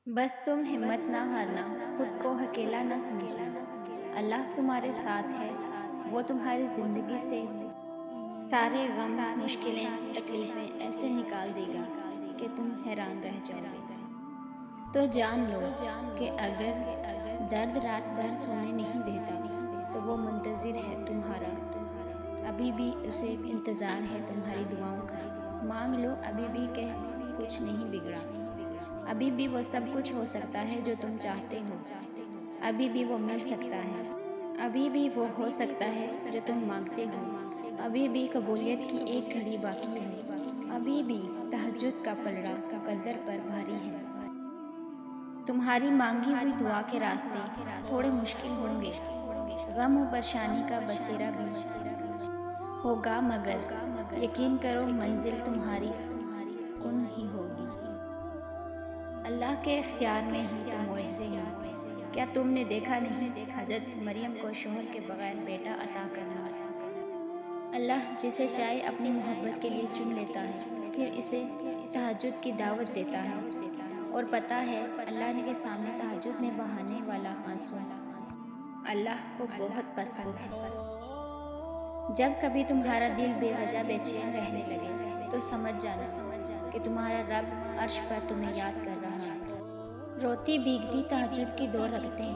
بس تم ہمت نہ ہارنا، خود کو اکیلا نہ سمجھنا۔ اللہ تمہارے ساتھ ہے، وہ تمہاری زندگی سے سارے غم، مشکلیں، تکلیفیں ایسے نکال دے گا کہ تم حیران رہ جاؤ گے۔ تو جان لو کہ اگر درد رات بھر سونے نہیں دیتا تو وہ منتظر ہے تمہارا، ابھی بھی اسے انتظار ہے تمہاری دعاؤں کا۔ مانگ لو ابھی بھی کہ کچھ نہیں بگڑا، ابھی بھی وہ سب کچھ ہو سکتا ہے جو تم چاہتے ہو، ابھی بھی وہ مل سکتا ہے، ابھی بھی وہ ہو سکتا ہے جو تم مانگتے ہو، ابھی بھی قبولیت کی ایک گھڑی باقی ہے، ابھی بھی تہجد کا پلڑا مقدر پر بھاری ہے۔ تمہاری مانگی ہوئی دعا کے راستے تھوڑے مشکل ہوں گے، غم و پریشانی کا بسیرا بھی ہوگا، مگر یقین کرو منزل تمہاری کن ہی ہوگی۔ اللہ کے اختیار میں ہی تو معجزے ہیں۔ کیا تم نے دیکھا نہیں حضرت مریم کو شوہر کے بغیر بیٹا عطا کرنا؟ اللہ جسے چاہے اپنی محبت کے لیے چن لیتا ہے، پھر اسے تہجد کی دعوت دیتا ہے، اور پتہ ہے اللہ کے سامنے تہجد میں بہانے والا آنسو اللہ کو بہت پسند ہے۔ جب کبھی تمہارا دل بے وجہ بے چین رہنے لگے تو سمجھ جانا کہ تمہارا رب عرش پر تمہیں یاد کر رہا ہے۔ روتی بھیگتی تہجد کی 2 رکعتیں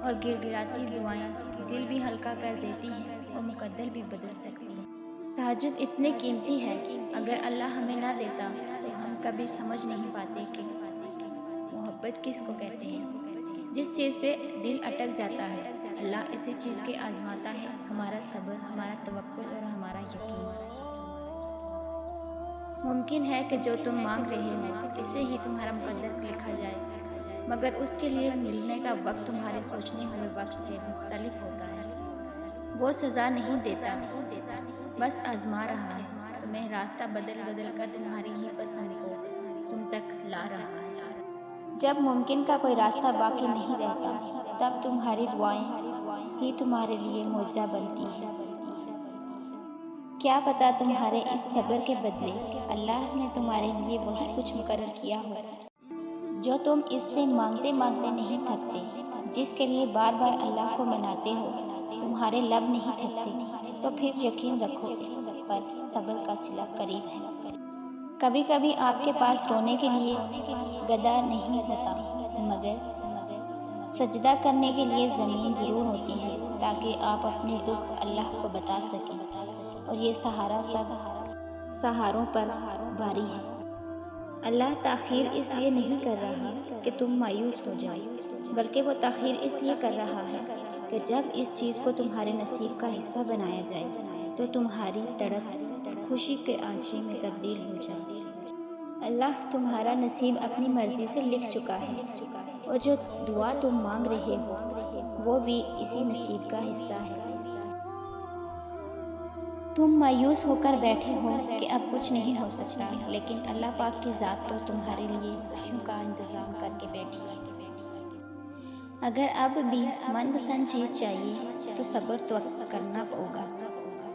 اور گڑ گڑاتی دعائیں دل بھی ہلکا کر دیتی ہیں اور مقدر بھی بدل سکتی ہیں۔ تہجد اتنے قیمتی ہے، اگر اللہ ہمیں نہ دیتا تو ہم کبھی سمجھ نہیں پاتے کہ محبت کس کو کہتے ہیں۔ جس چیز پہ دل اٹک جاتا ہے اللہ اسی چیز کے آزماتا ہے، ہمارا صبر، ہمارا توکل اور ہمارا یقین۔ ممکن ہے کہ جو تم مانگ رہے ہو اسے ہی تمہارا مقدر لکھا جائے، مگر اس کے لیے ملنے کا وقت تمہارے سوچنے ہوئے وقت سے مختلف ہوتا ہے۔ وہ سزا نہیں دیتا، بس آزما رہا ہے، تمہیں راستہ بدل بدل کر تمہاری ہی پسند کو تم تک لا رہا ہے۔ جب ممکن کا کوئی راستہ باقی نہیں رہتا تب تمہاری دعائیں ہی تمہارے لیے معجزہ بنتی ہیں۔ کیا پتہ تمہارے اس صبر کے بدلے اللہ نے تمہارے لیے وہی کچھ مقرر کیا ہو جو تم اس سے مانگتے مانگتے نہیں تھکتے، جس کے لیے بار بار اللہ کو مناتے ہو، تمہارے لب نہیں تھکتے، تو پھر یقین رکھو اس پر صبر کا صلہ قریب ہے۔ کبھی کبھی آپ کے پاس رونے کے لیے گدا نہیں ہوتا، مگر سجدہ کرنے کے لیے زمین ضرور ہوتی ہے، تاکہ آپ اپنے دکھ اللہ کو بتا سکیں، اور یہ سہارا سب سہاروں پر بھاری ہے۔ اللہ تاخیر اس لیے نہیں کر رہا کہ تم مایوس ہو جاؤ، بلکہ وہ تاخیر اس لیے کر رہا ہے کہ جب اس چیز کو تمہارے نصیب کا حصہ بنایا جائے تو تمہاری تڑپ خوشی کے آنسو میں تبدیل ہو جائے۔ اللہ تمہارا نصیب اپنی مرضی سے لکھ چکا ہے، اور جو دعا تم مانگ رہے ہو وہ بھی اسی نصیب کا حصہ ہے۔ تم مایوس ہو کر بیٹھے ہو کہ اب کچھ نہیں ہو سکتا، لیکن اللہ پاک کی ذات تو تمہارے لیے خوشیوں کا انتظام کر کے بیٹھی ہے۔ اگر اب بھی من پسند چیز چاہیے تو صبر تو کرنا ہوگا،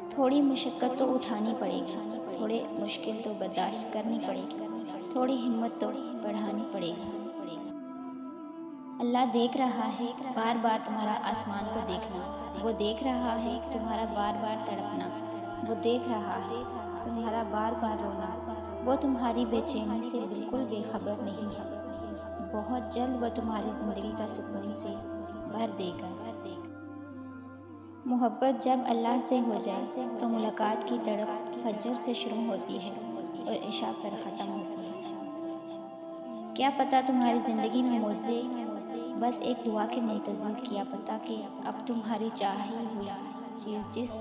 تھوڑی مشقت تو اٹھانی پڑے گی، تھوڑے مشکل تو برداشت کرنی پڑے گی، تھوڑی ہمت تو بڑھانی پڑے گی۔ اللہ دیکھ رہا ہے بار بار تمہارا آسمان کو دیکھنا، وہ دیکھ رہا ہے تمہارا بار بار تڑپنا، وہ دیکھ رہا ہے تمہارا بار بار رونا، وہ تمہاری بے چینی سے بالکل بے خبر نہیں ہے۔ بہت جلد وہ تمہاری زندگی کا سکون سے بھر دے گا۔ محبت جب اللہ سے ہو جائے تو ملاقات کی تڑپ فجر سے شروع ہوتی ہے اور عشاء پر ختم ہوتی ہے۔ کیا پتہ تمہاری زندگی میں معجزے بس ایک دعا کے منتظر، کیا پتہ کہ اب تمہاری چاہی ہوئی چیز جس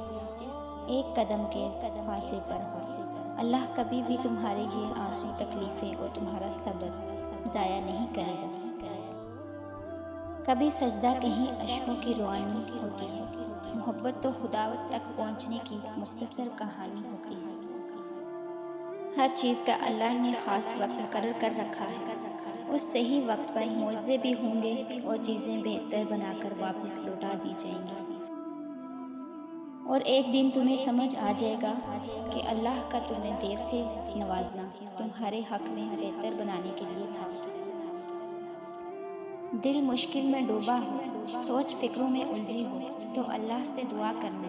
ایک قدم کے فاصلے پر ہو۔ اللہ کبھی بھی تمہارے یہ آنسو، تکلیفیں اور تمہارا صبر ضائع نہیں کرے گا۔ کبھی سجدہ کہیں اشکوں کی روانی ہوتی ہے، محبت تو خدا تک پہنچنے کی مختصر کہانی ہوتی ہے۔ ہر چیز کا اللہ نے خاص وقت مقرر کر رکھا ہے، اس صحیح وقت پر معجزے بھی ہوں گے اور چیزیں بہتر بنا کر واپس لوٹا دی جائیں گی، اور ایک دن تمہیں سمجھ آ جائے گا کہ اللہ کا تمہیں دیر سے نوازنا تمہارے حق میں بہتر بنانے کے لیے تھا۔ دل مشکل میں ڈوبا ہو، سوچ فکروں میں الجھی ہو تو اللہ سے دعا کرنا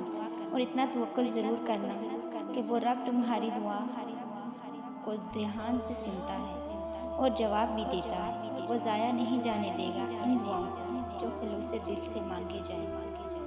اور اتنا توکل ضرور کرنا کہ وہ رب تمہاری دعا کو دھیان سے سنتا ہے اور جواب بھی دیتا ہے۔ وہ ضائع نہیں جانے دے گا ان دعاؤں کو جو خلوص دل سے مانگی جائیں۔